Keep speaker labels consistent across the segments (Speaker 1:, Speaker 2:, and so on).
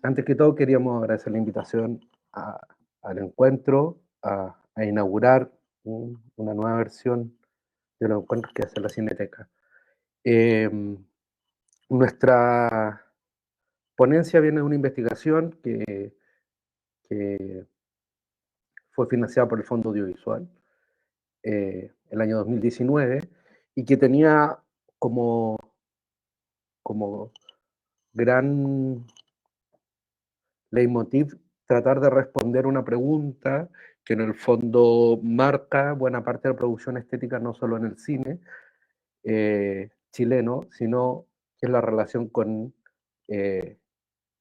Speaker 1: Antes que todo queríamos agradecer la invitación al encuentro, a inaugurar una nueva versión de los encuentros que hace la Cineteca. Em, Nuestra ponencia viene de una investigación que fue financiada por el Fondo Audiovisual el año 2019 y que tenía como, como gran leitmotiv tratar de responder una pregunta que en el fondo marca buena parte de la producción estética, no solo en el cine chileno, sino que es la relación con eh,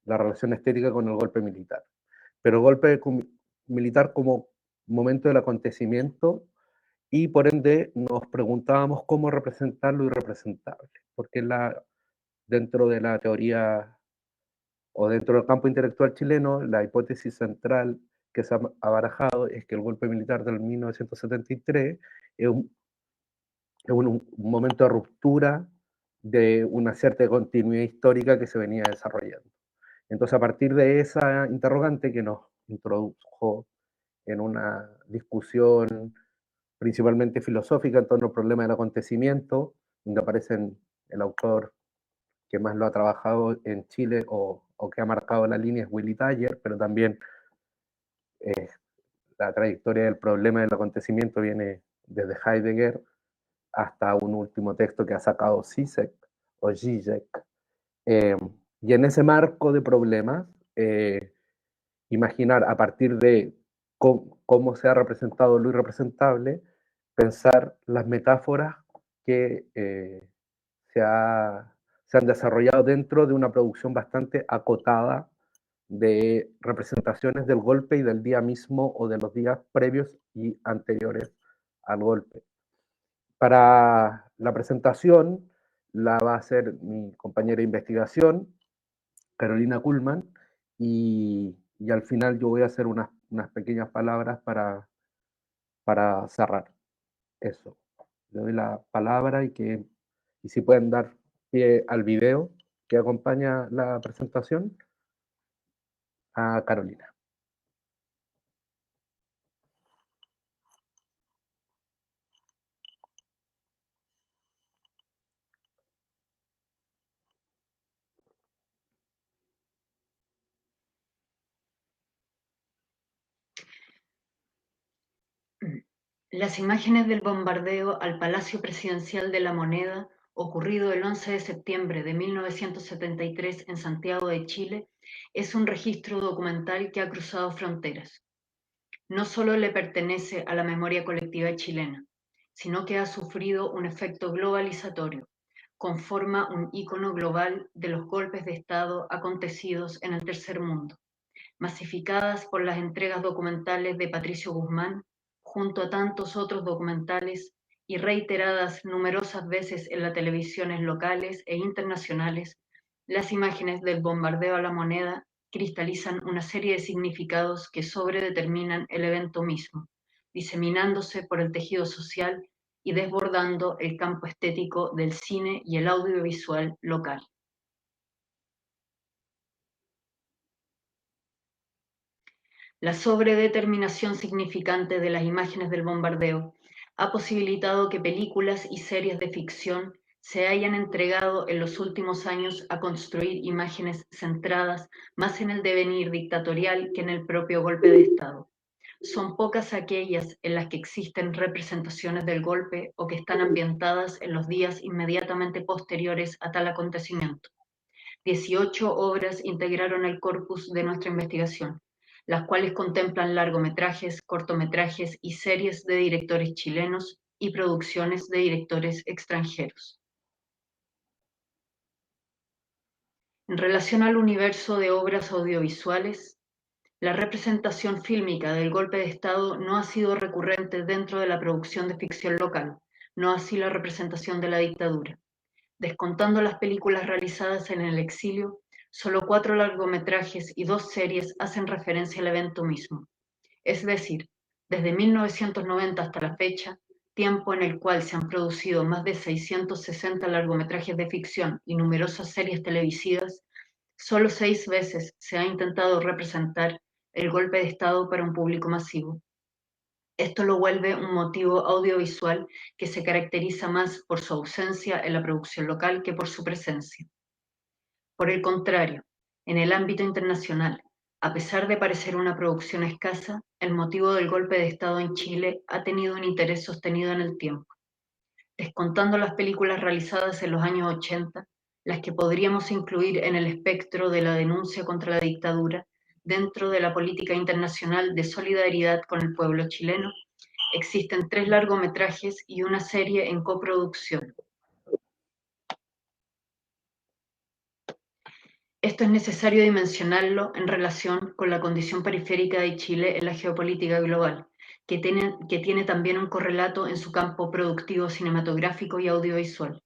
Speaker 1: la relación estética con el golpe militar. Pero el golpe militar como momento del acontecimiento y por ende nos preguntábamos cómo representar lo irrepresentable, porque dentro de la teoría o dentro del campo intelectual chileno, la hipótesis central que se ha barajado es que el golpe militar del 1973 es un momento de ruptura de una cierta continuidad histórica que se venía desarrollando. Entonces, a partir de esa interrogante que nos introdujo en una discusión principalmente filosófica en torno al problema del acontecimiento, donde aparecen el autor que más lo ha trabajado en Chile o que ha marcado la línea es Willy Taller, pero también eh, la trayectoria del problema del acontecimiento viene desde Heidegger hasta un último texto que ha sacado Zizek o Zizek. Eh, y en ese marco de problemas, imaginar a partir de cómo se ha representado lo irrepresentable, pensar las metáforas que se, ha, se han desarrollado dentro de una producción bastante acotada de representaciones del golpe y del día mismo o de los días previos y anteriores al golpe. Para la presentación la va a hacer mi compañera de investigación, Carolina Kuhlman, y al final yo voy a hacer unas pequeñas palabras para cerrar eso. Le doy la palabra y si pueden dar pie al video que acompaña la presentación, a Carolina.
Speaker 2: Las imágenes del bombardeo al Palacio Presidencial de la Moneda, ocurrido el 11 de septiembre de 1973 en Santiago de Chile, es un registro documental que ha cruzado fronteras. No solo le pertenece a la memoria colectiva chilena, sino que ha sufrido un efecto globalizatorio, conforma un ícono global de los golpes de Estado acontecidos en el tercer mundo, masificadas por las entregas documentales de Patricio Guzmán, junto a tantos otros documentales y reiteradas numerosas veces en las televisiones locales e internacionales, las imágenes del bombardeo a la Moneda cristalizan una serie de significados que sobredeterminan el evento mismo, diseminándose por el tejido social y desbordando el campo estético del cine y el audiovisual local. La sobredeterminación significante de las imágenes del bombardeo ha posibilitado que películas y series de ficción se hayan entregado en los últimos años a construir imágenes centradas más en el devenir dictatorial que en el propio golpe de Estado. Son pocas aquellas en las que existen representaciones del golpe o que están ambientadas en los días inmediatamente posteriores a tal acontecimiento. 18 obras integraron el corpus de nuestra investigación, las cuales contemplan largometrajes, cortometrajes y series de directores chilenos y producciones de directores extranjeros. En relación al universo de obras audiovisuales, la representación fílmica del golpe de Estado no ha sido recurrente dentro de la producción de ficción local, no así la representación de la dictadura. Descontando las películas realizadas en el exilio, solo 4 largometrajes y 2 series hacen referencia al evento mismo. Es decir, desde 1990 hasta la fecha, tiempo en el cual se han producido más de 660 largometrajes de ficción y numerosas series televisivas, Solo 6 veces se ha intentado representar el golpe de Estado para un público masivo. Esto lo vuelve un motivo audiovisual que se caracteriza más por su ausencia en la producción local que por su presencia. Por el contrario, en el ámbito internacional, a pesar de parecer una producción escasa, el motivo del golpe de Estado en Chile ha tenido un interés sostenido en el tiempo. Descontando las películas realizadas en los años 80, las que podríamos incluir en el espectro de la denuncia contra la dictadura, dentro de la política internacional de solidaridad con el pueblo chileno, existen 3 largometrajes y una serie en coproducción. Esto es necesario dimensionarlo en relación con la condición periférica de Chile en la geopolítica global, que tiene también un correlato en su campo productivo cinematográfico y audiovisual.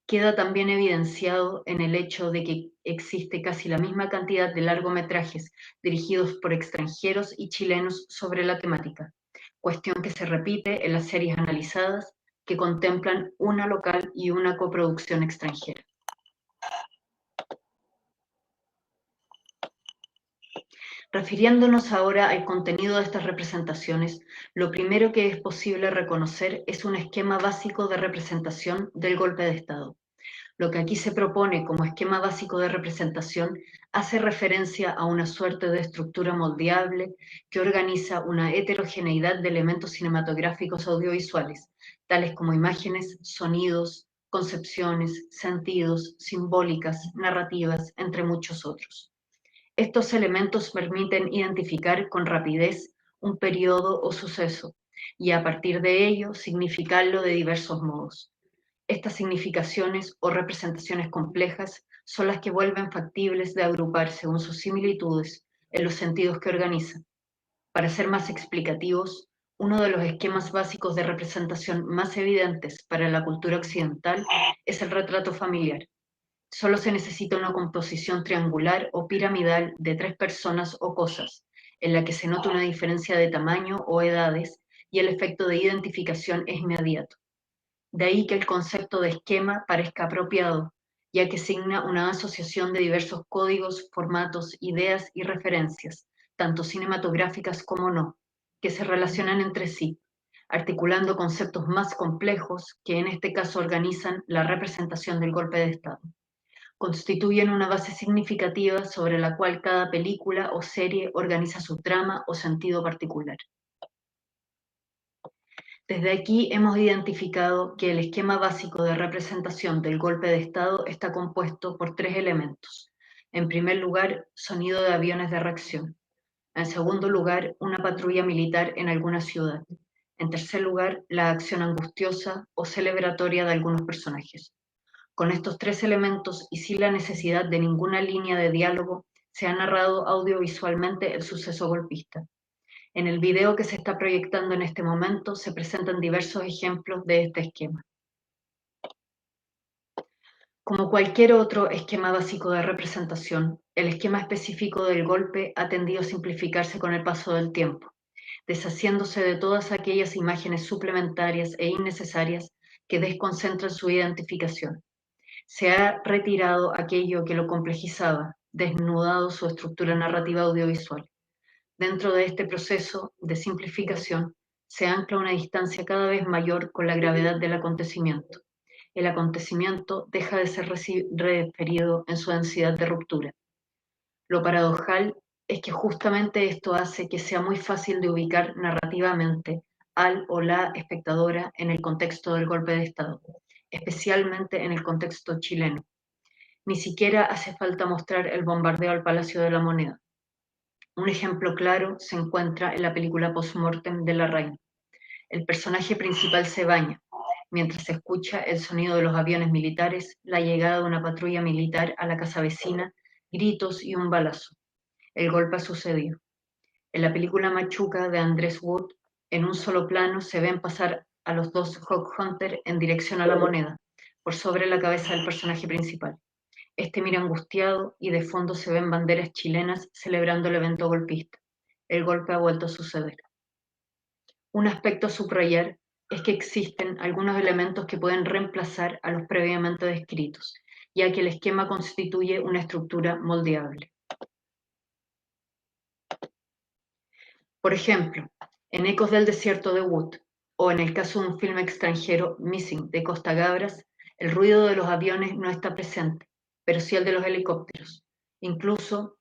Speaker 2: Queda también evidenciado en el hecho de que existe casi la misma cantidad de largometrajes dirigidos por extranjeros y chilenos sobre la temática, cuestión que se repite en las series analizadas que contemplan una local y una coproducción extranjera. Refiriéndonos ahora al contenido de estas representaciones, lo primero que es posible reconocer es un esquema básico de representación del golpe de Estado. Lo que aquí se propone como esquema básico de representación hace referencia a una suerte de estructura moldeable que organiza una heterogeneidad de elementos cinematográficos audiovisuales, tales como imágenes, sonidos, concepciones, sentidos, simbólicas, narrativas, entre muchos otros. Estos elementos permiten identificar con rapidez un periodo o suceso y a partir de ello significarlo de diversos modos. Estas significaciones o representaciones complejas son las que vuelven factibles de agrupar según sus similitudes en los sentidos que organizan. Para ser más explicativos, uno de los esquemas básicos de representación más evidentes para la cultura occidental es el retrato familiar. Solo se necesita una composición triangular o piramidal de 3 personas o cosas, en la que se nota una diferencia de tamaño o edades y el efecto de identificación es inmediato. De ahí que el concepto de esquema parezca apropiado, ya que signa una asociación de diversos códigos, formatos, ideas y referencias, tanto cinematográficas como no, que se relacionan entre sí, articulando conceptos más complejos que en este caso organizan la representación del golpe de Estado. Constituyen una base significativa sobre la cual cada película o serie organiza su trama o sentido particular. Desde aquí hemos identificado que el esquema básico de representación del golpe de Estado está compuesto por 3 elementos. En primer lugar, sonido de aviones de reacción. En segundo lugar, una patrulla militar en alguna ciudad. En tercer lugar, la acción angustiosa o celebratoria de algunos personajes. Con estos 3 elementos y sin la necesidad de ninguna línea de diálogo, se ha narrado audiovisualmente el suceso golpista. En el video que se está proyectando en este momento se presentan diversos ejemplos de este esquema. Como cualquier otro esquema básico de representación, el esquema específico del golpe ha tendido a simplificarse con el paso del tiempo, deshaciéndose de todas aquellas imágenes suplementarias e innecesarias que desconcentran su identificación. Se ha retirado aquello que lo complejizaba, desnudado su estructura narrativa audiovisual. Dentro de este proceso de simplificación se ancla una distancia cada vez mayor con la gravedad del acontecimiento. El acontecimiento deja de ser referido en su densidad de ruptura. Lo paradojal es que justamente esto hace que sea muy fácil de ubicar narrativamente al o la espectadora en el contexto del golpe de Estado, especialmente en el contexto chileno. Ni siquiera hace falta mostrar el bombardeo al Palacio de la Moneda. Un ejemplo claro se encuentra en la película Post-Mortem de Larraín. El personaje principal se baña, mientras se escucha el sonido de los aviones militares, la llegada de una patrulla militar a la casa vecina, gritos y un balazo. El golpe ha sucedido. En la película Machuca de Andrés Wood, en un solo plano se ven pasar a los 2 Hawk Hunter en dirección a la Moneda, por sobre la cabeza del personaje principal. Este mira angustiado y de fondo se ven banderas chilenas celebrando el evento golpista. El golpe ha vuelto a suceder. Un aspecto a subrayar es que existen algunos elementos que pueden reemplazar a los previamente descritos, ya que el esquema constituye una estructura moldeable. Por ejemplo, en Ecos del Desierto de Wood, o en el caso de un filme extranjero, Missing, de Costa Gabras, el ruido de los aviones no está presente, pero sí el de los helicópteros. Incluso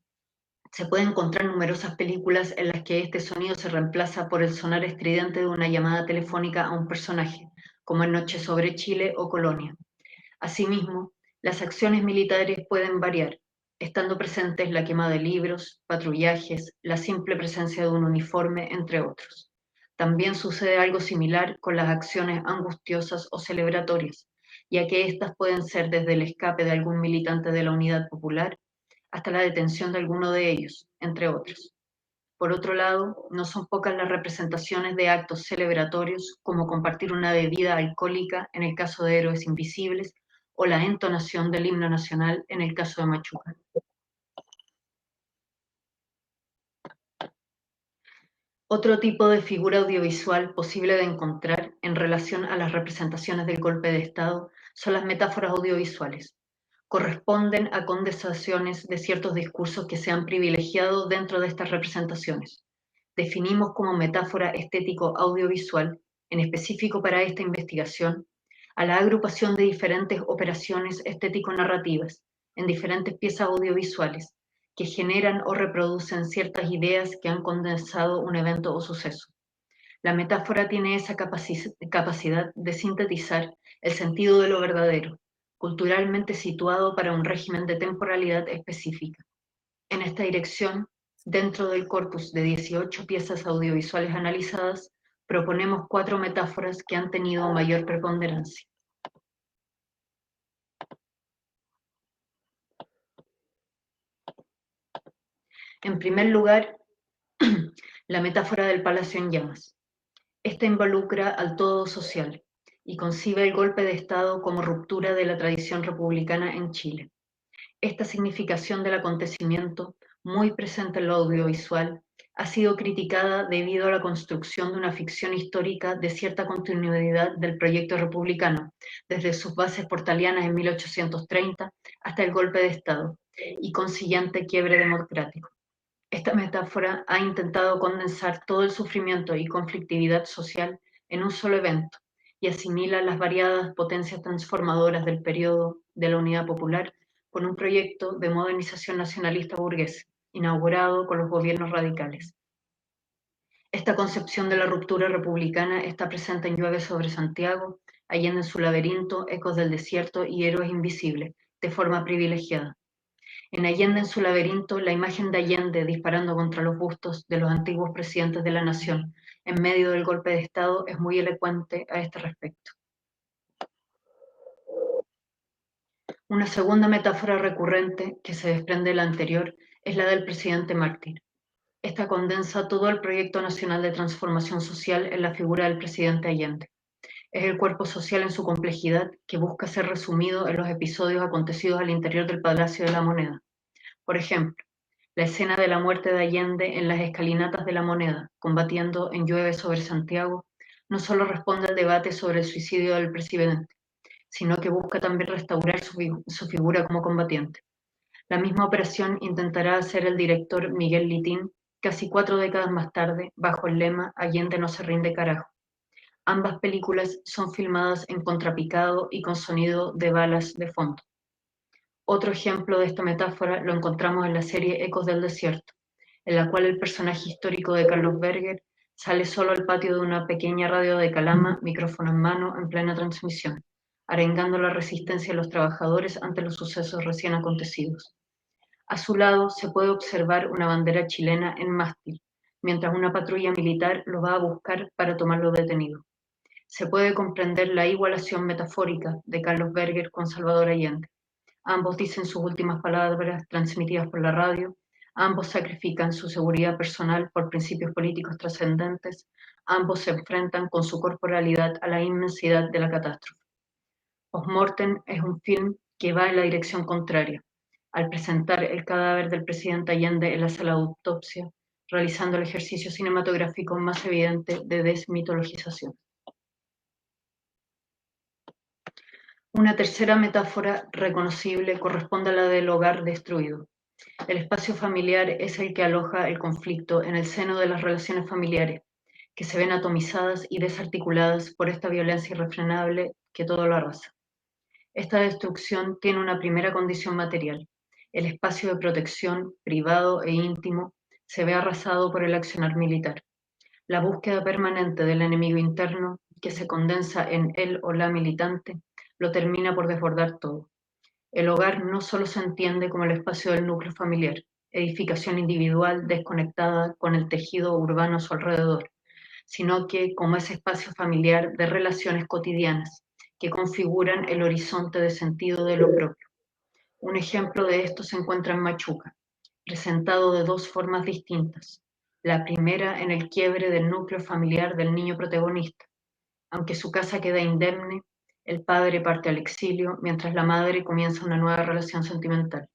Speaker 2: se pueden encontrar numerosas películas en las que este sonido se reemplaza por el sonar estridente de una llamada telefónica a un personaje, como en Noche sobre Chile o Colonia. Asimismo, las acciones militares pueden variar, estando presentes la quema de libros, patrullajes, la simple presencia de un uniforme, entre otros. También sucede algo similar con las acciones angustiosas o celebratorias, ya que éstas pueden ser desde el escape de algún militante de la Unidad Popular hasta la detención de alguno de ellos, entre otros. Por otro lado, no son pocas las representaciones de actos celebratorios, como compartir una bebida alcohólica en el caso de Héroes Invisibles, o la entonación del himno nacional en el caso de Machuca. Otro tipo de figura audiovisual posible de encontrar en relación a las representaciones del golpe de Estado son las metáforas audiovisuales. Corresponden a condensaciones de ciertos discursos que se han privilegiado dentro de estas representaciones. Definimos como metáfora estético-audiovisual, en específico para esta investigación, a la agrupación de diferentes operaciones estético-narrativas en diferentes piezas audiovisuales que generan o reproducen ciertas ideas que han condensado un evento o suceso. La metáfora tiene esa capacidad de sintetizar el sentido de lo verdadero, culturalmente situado para un régimen de temporalidad específica. En esta dirección, dentro del corpus de 18 piezas audiovisuales analizadas, proponemos 4 metáforas que han tenido mayor preponderancia. En primer lugar, la metáfora del palacio en llamas. Esta involucra al todo social y concibe el golpe de Estado como ruptura de la tradición republicana en Chile. Esta significación del acontecimiento, muy presente en lo audiovisual, ha sido criticada debido a la construcción de una ficción histórica de cierta continuidad del proyecto republicano, desde sus bases portalianas en 1830 hasta el golpe de Estado y consiguiente quiebre democrático. Esta metáfora ha intentado condensar todo el sufrimiento y conflictividad social en un solo evento y asimila las variadas potencias transformadoras del periodo de la Unidad Popular con un proyecto de modernización nacionalista burgués, inaugurado con los gobiernos radicales. Esta concepción de la ruptura republicana está presente en Llueve sobre Santiago, Allende en su laberinto, Ecos del Desierto y Héroes Invisibles, de forma privilegiada. En Allende en su laberinto, la imagen de Allende disparando contra los bustos de los antiguos presidentes de la nación en medio del golpe de Estado es muy elocuente a este respecto. Una segunda metáfora recurrente que se desprende de la anterior es la del presidente mártir. Esta condensa todo el proyecto nacional de transformación social en la figura del presidente Allende. Es el cuerpo social en su complejidad que busca ser resumido en los episodios acontecidos al interior del Palacio de la Moneda. Por ejemplo, la escena de la muerte de Allende en las escalinatas de la Moneda, combatiendo en Llueve sobre Santiago, no solo responde al debate sobre el suicidio del presidente, sino que busca también restaurar su figura como combatiente. La misma operación intentará hacer el director Miguel Litín casi 4 décadas más tarde, bajo el lema Allende no se rinde carajo. Ambas películas son filmadas en contrapicado y con sonido de balas de fondo. Otro ejemplo de esta metáfora lo encontramos en la serie Ecos del Desierto, en la cual el personaje histórico de Carlos Berger sale solo al patio de una pequeña radio de Calama, micrófono en mano, en plena transmisión, arengando la resistencia de los trabajadores ante los sucesos recién acontecidos. A su lado se puede observar una bandera chilena en mástil, mientras una patrulla militar lo va a buscar para tomarlo detenido. Se puede comprender la igualación metafórica de Carlos Berger con Salvador Allende. Ambos dicen sus últimas palabras transmitidas por la radio, ambos sacrifican su seguridad personal por principios políticos trascendentes, ambos se enfrentan con su corporalidad a la inmensidad de la catástrofe. Postmortem es un film que va en la dirección contraria, al presentar el cadáver del presidente Allende en la sala de autopsia, realizando el ejercicio cinematográfico más evidente de desmitologización. Una tercera metáfora reconocible corresponde a la del hogar destruido. El espacio familiar es el que aloja el conflicto en el seno de las relaciones familiares, que se ven atomizadas y desarticuladas por esta violencia irrefrenable que todo lo arrasa. Esta destrucción tiene una primera condición material. El espacio de protección, privado e íntimo, se ve arrasado por el accionar militar. La búsqueda permanente del enemigo interno, que se condensa en él o la militante, lo termina por desbordar todo. El hogar no solo se entiende como el espacio del núcleo familiar, edificación individual desconectada con el tejido urbano a su alrededor, sino que como ese espacio familiar de relaciones cotidianas que configuran el horizonte de sentido de lo propio. Un ejemplo de esto se encuentra en Machuca, presentado de dos formas distintas. La primera en el quiebre del núcleo familiar del niño protagonista. Aunque su casa queda indemne, el padre parte al exilio mientras la madre comienza una nueva relación sentimental.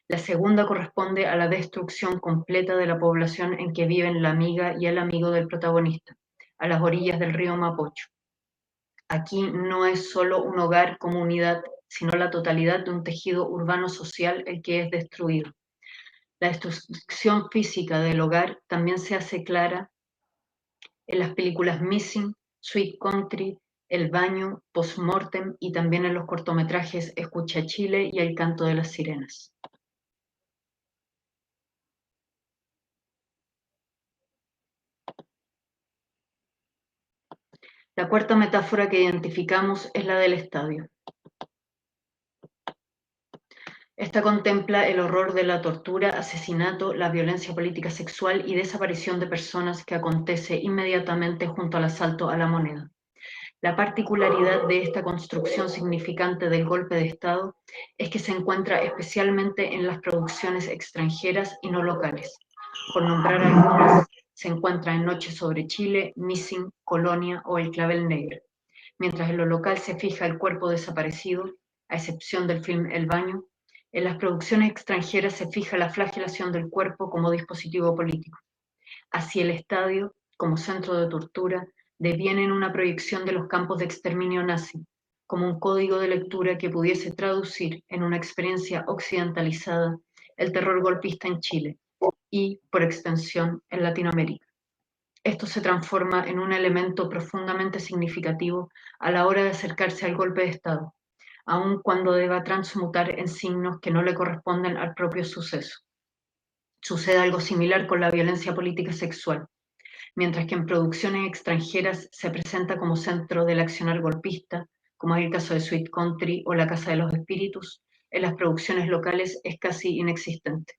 Speaker 2: La segunda corresponde a la destrucción completa de la población en que viven la amiga y el amigo del protagonista, a las orillas del río Mapocho. Aquí no es solo un hogar como unidad, sino la totalidad de un tejido urbano-social el que es destruido. La destrucción física del hogar también se hace clara en las películas Missing, Sweet Country, El baño, Postmortem y también en los cortometrajes Escucha Chile y El canto de las sirenas. La cuarta metáfora que identificamos es la del estadio. Esta contempla el horror de la tortura, asesinato, la violencia política sexual y desaparición de personas que acontece inmediatamente junto al asalto a la Moneda. La particularidad de esta construcción significante del golpe de Estado es que se encuentra especialmente en las producciones extranjeras y no locales. Por nombrar algunas, se encuentra en Noche sobre Chile, Missing, Colonia o El clavel negro. Mientras en lo local se fija el cuerpo desaparecido, a excepción del film El baño, en las producciones extranjeras se fija la flagelación del cuerpo como dispositivo político. Así el estadio, como centro de tortura, deviene en una proyección de los campos de exterminio nazi, como un código de lectura que pudiese traducir en una experiencia occidentalizada el terror golpista en Chile y, por extensión, en Latinoamérica. Esto se transforma en un elemento profundamente significativo a la hora de acercarse al golpe de Estado, aun cuando deba transmutar en signos que no le corresponden al propio suceso. Sucede algo similar con la violencia política sexual. Mientras que en producciones extranjeras se presenta como centro del accionar golpista, como es el caso de Sweet Country o La Casa de los Espíritus, en las producciones locales es casi inexistente.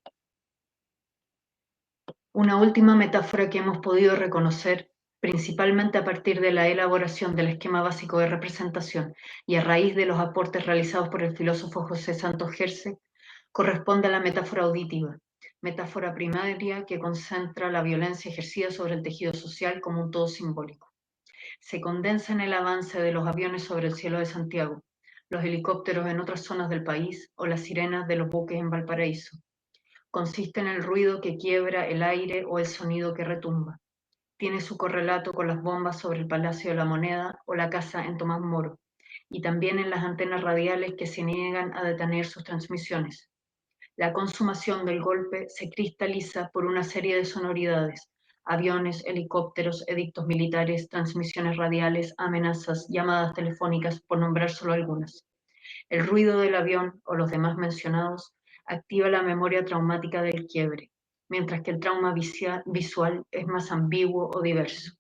Speaker 2: Una última metáfora que hemos podido reconocer, principalmente a partir de la elaboración del esquema básico de representación y a raíz de los aportes realizados por el filósofo José Santos Gerse, corresponde a la metáfora auditiva, metáfora primaria que concentra la violencia ejercida sobre el tejido social como un todo simbólico. Se condensa en el avance de los aviones sobre el cielo de Santiago, los helicópteros en otras zonas del país o las sirenas de los buques en Valparaíso. Consiste en el ruido que quiebra el aire o el sonido que retumba. Tiene su correlato con las bombas sobre el Palacio de la Moneda o la casa en Tomás Moro, y también en las antenas radiales que se niegan a detener sus transmisiones. La consumación del golpe se cristaliza por una serie de sonoridades: aviones, helicópteros, edictos militares, transmisiones radiales, amenazas, llamadas telefónicas, por nombrar solo algunas. El ruido del avión o los demás mencionados activa la memoria traumática del quiebre, mientras que el trauma visual es más ambiguo o diverso.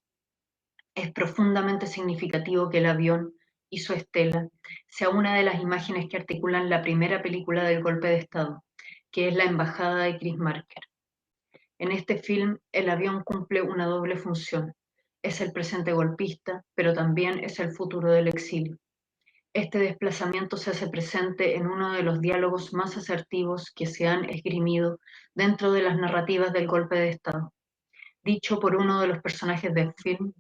Speaker 2: Es profundamente significativo que el avión y su estela sea una de las imágenes que articulan la primera película del golpe de Estado, que es La Embajada de Chris Marker. En este film, el avión cumple una doble función. Es el presente golpista, pero también es el futuro del exilio. Este desplazamiento se hace presente en uno de los diálogos más asertivos que se han esgrimido dentro de las narrativas del golpe de Estado. Dicho por uno de los personajes del film,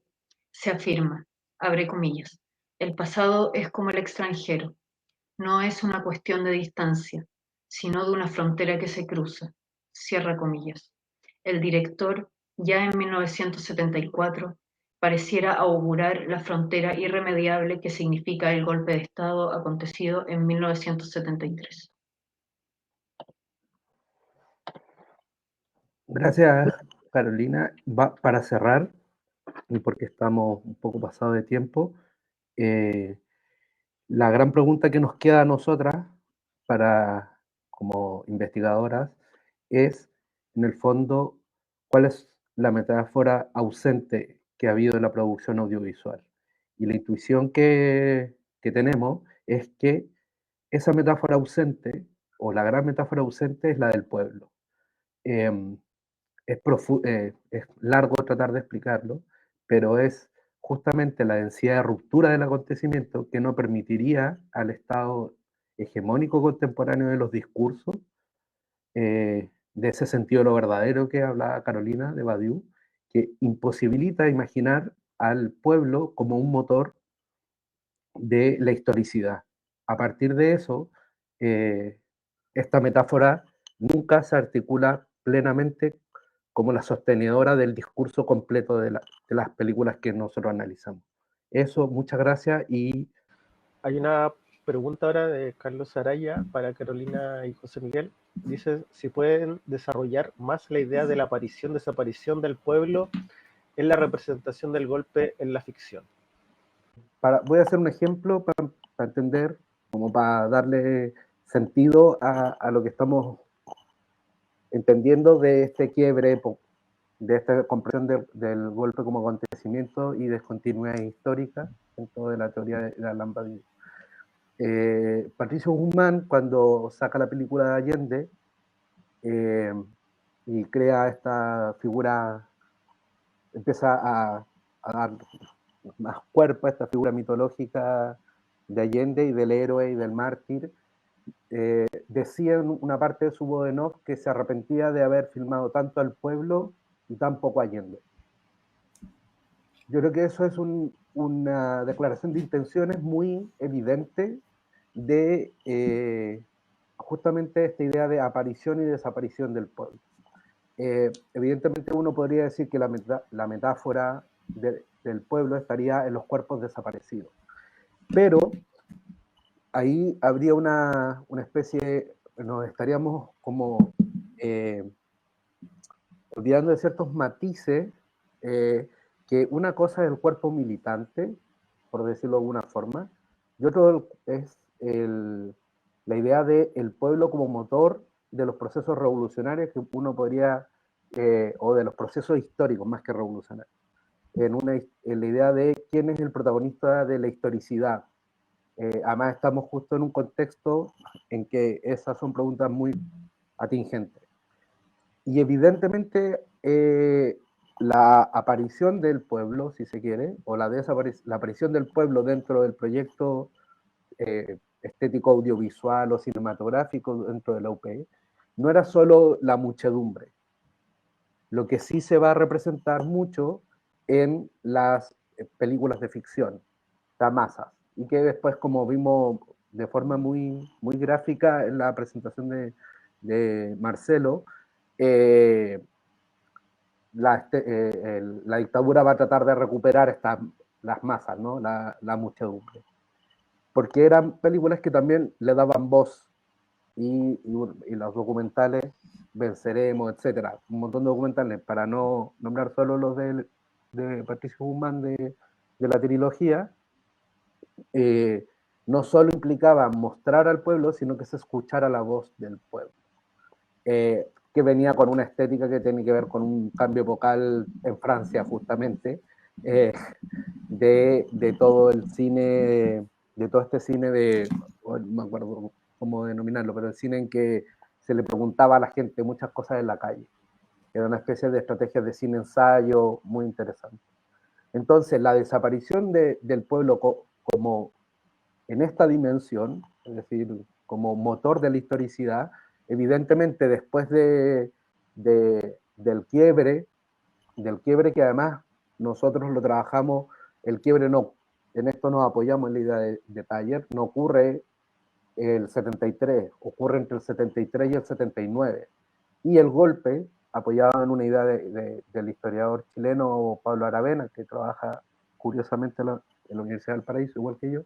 Speaker 2: se afirma, abre comillas, el pasado es como el extranjero, no es una cuestión de distancia, sino de una frontera que se cruza, cierra comillas. El director, ya en 1974, pareciera augurar la frontera irremediable que significa el golpe de Estado acontecido en 1973.
Speaker 1: Gracias, Carolina. Para cerrar, y porque estamos un poco pasados de tiempo, eh, la gran pregunta que nos queda a nosotras, como investigadoras, es, en el fondo, cuál es la metáfora ausente que ha habido en la producción audiovisual. Y la intuición que tenemos es que esa metáfora ausente, o la gran metáfora ausente, es la del pueblo. Eh, es largo tratar de explicarlo, pero es justamente la densidad de ruptura del acontecimiento que no permitiría al estado hegemónico contemporáneo de los discursos, de ese sentido de lo verdadero que hablaba Carolina de Badiou, que imposibilita imaginar al pueblo como un motor de la historicidad. A partir de eso, eh, esta metáfora nunca se articula plenamente como la sostenedora del discurso completo de las películas que nosotros analizamos. Eso, muchas gracias y
Speaker 3: Hay una pregunta ahora de Carlos Araya para Carolina y José Miguel. Dice si pueden desarrollar más la idea de la aparición-desaparición del pueblo en la representación del golpe en la ficción.
Speaker 1: voy a hacer un ejemplo para entender, como para darle sentido a lo que estamos entendiendo de este quiebre, de esta comprensión del golpe como acontecimiento y descontinuidad histórica dentro de la teoría de Alain Badiou. Patricio Guzmán, cuando saca la película de Allende y crea esta figura, empieza a dar más cuerpo a esta figura mitológica de Allende y del héroe y del mártir, decía en una parte de su voz en off que se arrepentía de haber filmado tanto al pueblo y tan poco Allende. Yo creo que eso es una declaración de intenciones muy evidente de justamente esta idea de aparición y desaparición del pueblo. Evidentemente uno podría decir que la metáfora del pueblo estaría en los cuerpos desaparecidos, pero ahí habría una especie, nos estaríamos como olvidando de ciertos matices, que una cosa es el cuerpo militante, por decirlo de alguna forma, y otro es la idea del pueblo como motor de los procesos revolucionarios que uno podría, o de los procesos históricos más que revolucionarios, en la idea de quién es el protagonista de la historicidad. Además estamos justo en un contexto en que esas son preguntas muy atingentes. Y evidentemente la aparición del pueblo, si se quiere, o la aparición del pueblo dentro del proyecto estético audiovisual o cinematográfico dentro de la UP, no era solo la muchedumbre. Lo que sí se va a representar mucho en las películas de ficción, las masas, y que después, como vimos de forma muy gráfica en la presentación de Marcelo, la dictadura va a tratar de recuperar las masas, ¿no? la muchedumbre. Porque eran películas que también le daban voz, y los documentales, Venceremos, etcétera, un montón de documentales, para no nombrar solo los de Patricio Guzmán de la trilogía, no solo implicaba mostrar al pueblo, sino que se escuchara la voz del pueblo. Que venía con una estética que tiene que ver con un cambio vocal en Francia, justamente, de todo el cine, de todo este cine no me acuerdo cómo denominarlo, pero el cine en que se le preguntaba a la gente muchas cosas en la calle. Era una especie de estrategia de cine ensayo muy interesante. Entonces, la desaparición del pueblo como en esta dimensión, es decir, como motor de la historicidad, evidentemente después del quiebre que además nosotros lo trabajamos, el quiebre no, en esto nos apoyamos en la idea de Taller, no ocurre el 73, ocurre entre el 73 y el 79. Y el golpe apoyado en una idea del historiador chileno Pablo Aravena, que trabaja curiosamente en la Universidad del Paraíso, igual que yo,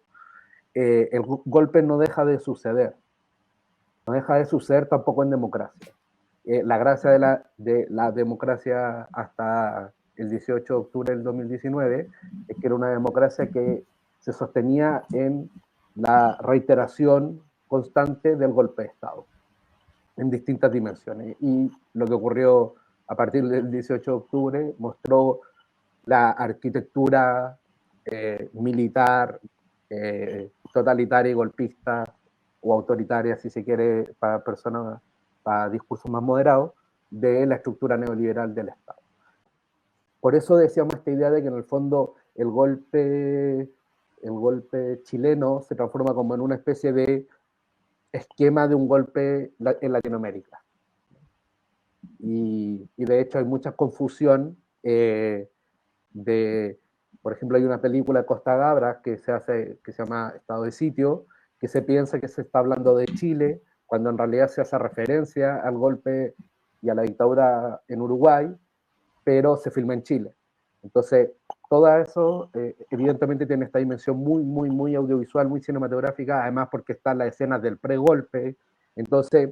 Speaker 1: el golpe no deja de suceder. No deja de suceder tampoco en democracia. La gracia de la democracia hasta el 18 de octubre del 2019 es que era una democracia que se sostenía en la reiteración constante del golpe de Estado en distintas dimensiones. Y lo que ocurrió a partir del 18 de octubre mostró la arquitectura militar, totalitaria y golpista, o autoritaria, si se quiere, para personas, para discursos más moderados, de la estructura neoliberal del Estado. Por eso decíamos esta idea de que en el fondo el golpe chileno se transforma como en una especie de esquema de un golpe en Latinoamérica. Y de hecho hay mucha confusión por ejemplo, hay una película de Costa Gabras que se llama Estado de Sitio, que se piensa que se está hablando de Chile, cuando en realidad se hace referencia al golpe y a la dictadura en Uruguay, pero se filma en Chile. Entonces, todo eso evidentemente tiene esta dimensión muy audiovisual, muy cinematográfica, además porque están las escenas del pregolpe, entonces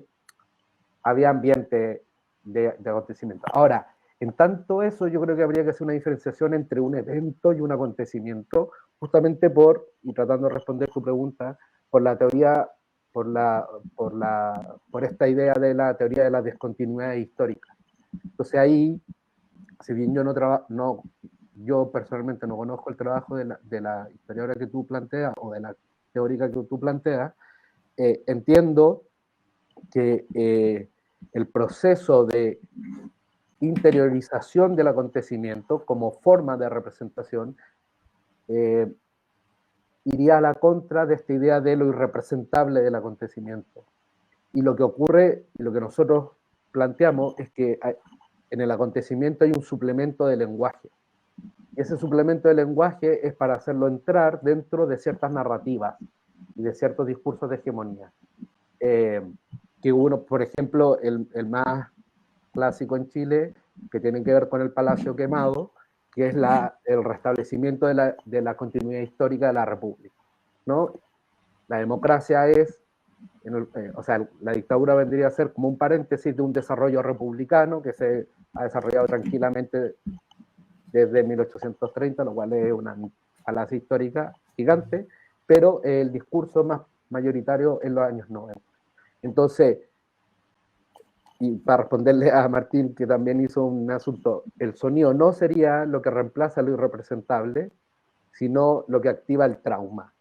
Speaker 1: había ambiente de acontecimiento. Ahora, en tanto eso, yo creo que habría que hacer una diferenciación entre un evento y un acontecimiento, justamente y tratando de responder tu pregunta, por la teoría, por esta idea de la teoría de las discontinuidades históricas. Entonces ahí, si bien yo personalmente no conozco el trabajo de la historiadora que tú planteas o de la teórica que tú planteas, entiendo que el proceso de interiorización del acontecimiento como forma de representación iría a la contra de esta idea de lo irrepresentable del acontecimiento. Y lo que ocurre, lo que nosotros planteamos es que en el acontecimiento hay un suplemento de lenguaje. Y ese suplemento de lenguaje es para hacerlo entrar dentro de ciertas narrativas y de ciertos discursos de hegemonía. Que uno, por ejemplo, el más clásico en Chile, que tienen que ver con el Palacio Quemado, que es el restablecimiento de la continuidad histórica de la República, ¿no? La democracia o sea, la dictadura vendría a ser como un paréntesis de un desarrollo republicano que se ha desarrollado tranquilamente desde 1830, lo cual es una falacia histórica gigante, pero el discurso más mayoritario en los años 90. Entonces, y para responderle a Martín, que también hizo un asunto, el sonido no sería lo que reemplaza lo irrepresentable, sino lo que activa el trauma.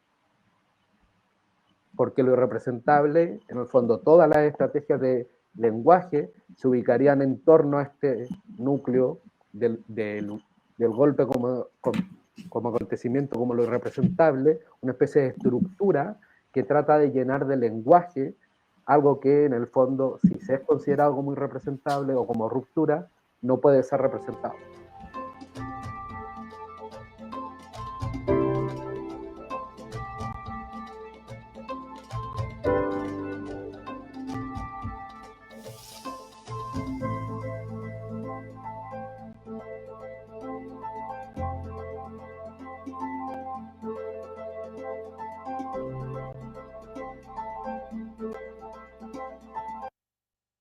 Speaker 1: Porque lo irrepresentable, en el fondo, todas las estrategias de lenguaje se ubicarían en torno a este núcleo del golpe como acontecimiento, como lo irrepresentable, una especie de estructura que trata de llenar de lenguaje algo que en el fondo, si se es considerado como irrepresentable o como ruptura, no puede ser representado.